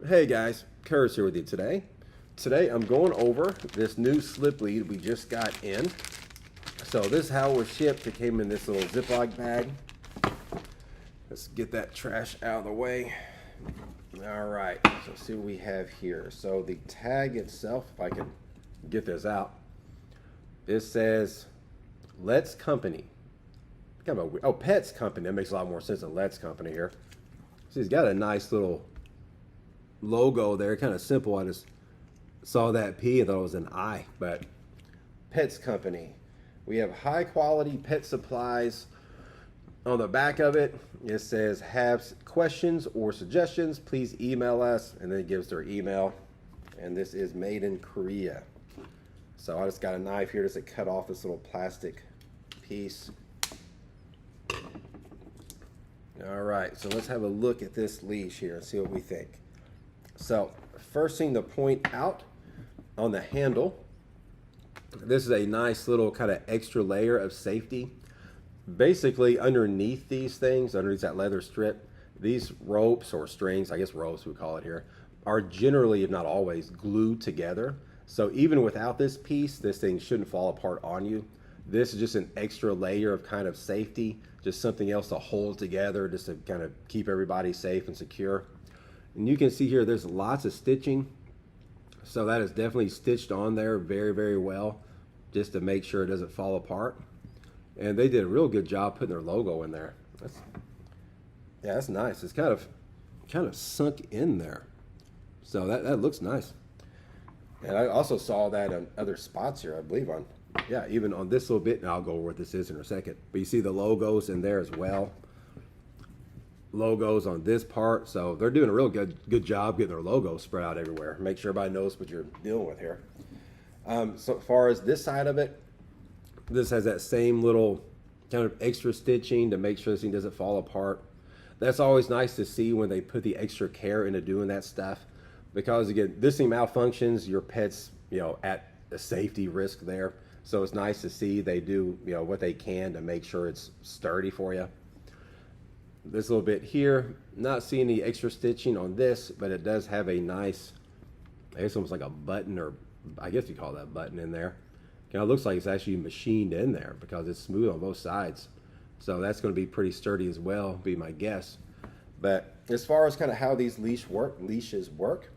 Hey guys, Curtis here with you today. Today I'm going over this new slip lead we just got in. So this is how it was shipped. It came in this little Ziploc bag. Let's get that trash out of the way. All right, so let's see what we have here. So the tag itself, if I can get this out, it says Let's Company. Kind of a, oh, Pets Company. That makes a lot more sense than Let's Company here. So he's got a nice little logo there, kind of simple. I just saw that P and thought it was an I, but Pets Company. We have high quality pet supplies. On the back of it, it says, have questions or suggestions, please email us, and then it gives their email. And this is made in Korea. So I just got a knife here just to cut off this little plastic piece. All right, so let's have a look at this leash here and see what we think. So first thing to point out on the handle, this is a nice little kind of extra layer of safety. Basically underneath these things, underneath that leather strip, these ropes or strings, I guess ropes we call it here, are generally, if not always, glued together. So even without this piece, this thing shouldn't fall apart on you. This is just an extra layer of kind of safety, just something else to hold together, just to kind of keep everybody safe and secure. And you can see here there's lots of stitching. So that is definitely stitched on there very, very well, just to make sure it doesn't fall apart. And they did a real good job putting their logo in there. That's nice. It's kind of sunk in there. So that looks nice. And I also saw that on other spots here, I believe even on this little bit, and I'll go over what this is in a second. But you see the logos in there as well. Logos on this part. So they're doing a real good job getting their logos spread out everywhere. Make sure everybody knows what you're dealing with here. So as far as this side of it, this has that same little kind of extra stitching to make sure this thing doesn't fall apart. That's always nice to see when they put the extra care into doing that stuff, because again, this thing malfunctions, your pet's, at a safety risk there. So it's nice to see they do, what they can to make sure it's sturdy for you. This little bit here, not seeing the extra stitching on this, but it does have a nice, I guess almost like a button, or I guess you call that button in there. Kind of looks like it's actually machined in there because it's smooth on both sides. So that's going to be pretty sturdy as well, be my guess. But as far as kind of how these leashes work,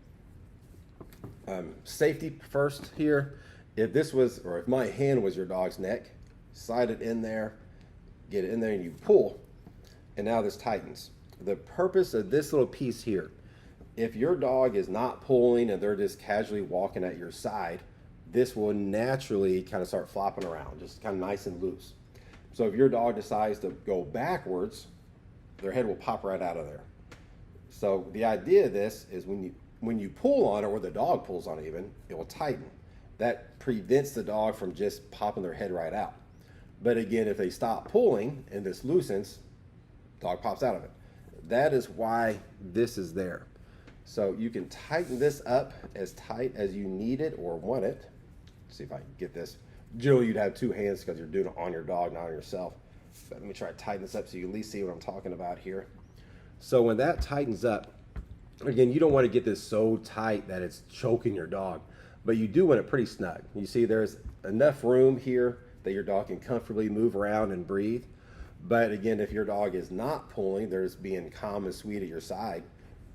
safety first here. If this was, or if my hand was your dog's neck, slide it in there, get it in there, and you pull, and now this tightens. The purpose of this little piece here, if your dog is not pulling and they're just casually walking at your side, this will naturally kind of start flopping around, just kind of nice and loose. So if your dog decides to go backwards, their head will pop right out of there. So the idea of this is when you pull on it, or the dog pulls on it even, it will tighten. That prevents the dog from just popping their head right out. But again, if they stop pulling and this loosens, dog pops out of it. That is why this is there. So you can tighten this up as tight as you need it or want it. Let's see if I can get this. Generally, you'd have two hands because you're doing it on your dog, not on yourself. But let me try to tighten this up so you can at least see what I'm talking about here. So when that tightens up, again, you don't want to get this so tight that it's choking your dog, but you do want it pretty snug. You see there's enough room here that your dog can comfortably move around and breathe. But again, if your dog is not pulling, there's being calm and sweet at your side,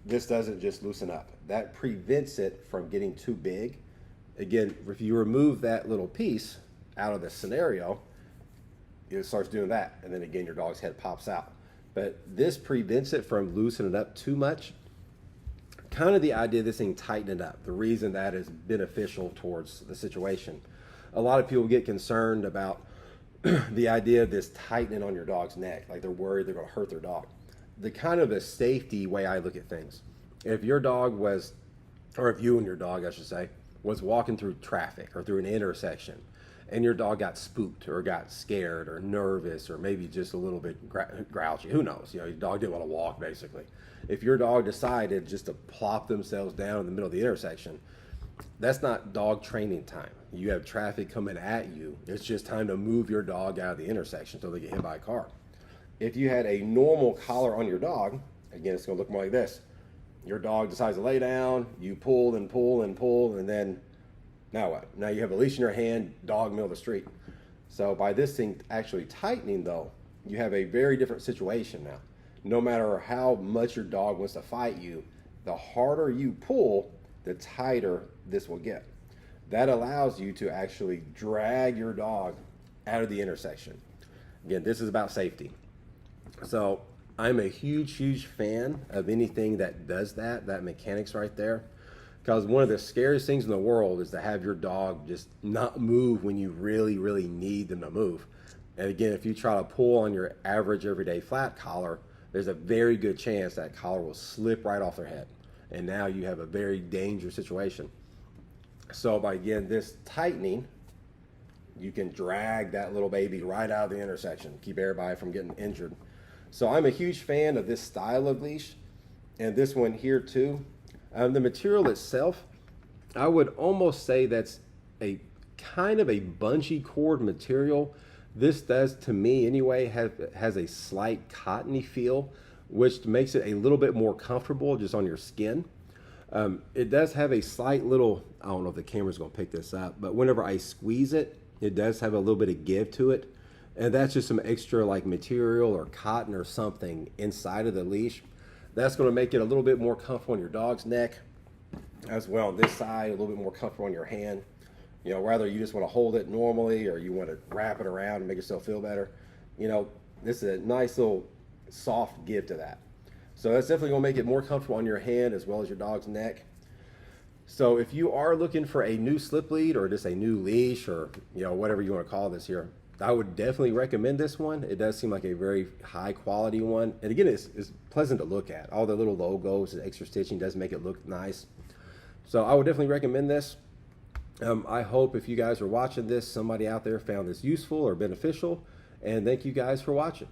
this doesn't just loosen up. That prevents it from getting too big. Again, if you remove that little piece out of the scenario, it starts doing that. And then again, your dog's head pops out. But this prevents it from loosening up too much. Kind of the idea of this thing tightening up, the reason that is beneficial towards the situation. A lot of people get concerned about the idea of this tightening on your dog's neck, like they're worried they're going to hurt their dog. The kind of a safety way I look at things, if your dog was, or if you and your dog, I should say, was walking through traffic or through an intersection, and your dog got spooked or got scared or nervous or maybe just a little bit grouchy, who knows? Your dog didn't want to walk, basically. If your dog decided just to plop themselves down in the middle of the intersection, that's not dog training time. You have traffic coming at you. It's just time to move your dog out of the intersection so they get hit by a car. If you had a normal collar on your dog, again, it's going to look more like this. your dog decides to lay down, you pull and pull and pull, and then now what? Now you have a leash in your hand, dog middle of the street. So by this thing actually tightening though, you have a very different situation now. No matter how much your dog wants to fight you, the harder you pull, the tighter this will get. That allows you to actually drag your dog out of the intersection. Again, this is about safety. So I'm a huge fan of anything that does that mechanics right there. Because one of the scariest things in the world is to have your dog just not move when you really need them to move. And again, if you try to pull on your average everyday flat collar, there's a very good chance that collar will slip right off their head. And now you have a very dangerous situation. So by, again, this tightening, you can drag that little baby right out of the intersection, keep everybody from getting injured. So I'm a huge fan of this style of leash, and this one here too. The material itself, I would almost say that's a kind of a bungee cord material. This does, to me anyway, has a slight cottony feel, which makes it a little bit more comfortable just on your skin. It does have a slight little, I don't know if the camera's gonna pick this up, but whenever I squeeze it, it does have a little bit of give to it. And that's just some extra like material or cotton or something inside of the leash. That's gonna make it a little bit more comfortable on your dog's neck, as well on this side, a little bit more comfortable on your hand. You know, whether you just wanna hold it normally or you wanna wrap it around and make yourself feel better. You know, this is a nice little soft give to that. So that's definitely gonna make it more comfortable on your hand as well as your dog's neck. So if you are looking for a new slip lead or just a new leash or, you know, whatever you wanna call this here, I would definitely recommend this one. It does seem like a very high quality one. And again, it's pleasant to look at. All the little logos, the extra stitching does make it look nice. So I would definitely recommend this. I hope if you guys are watching this, somebody out there found this useful or beneficial. And thank you guys for watching.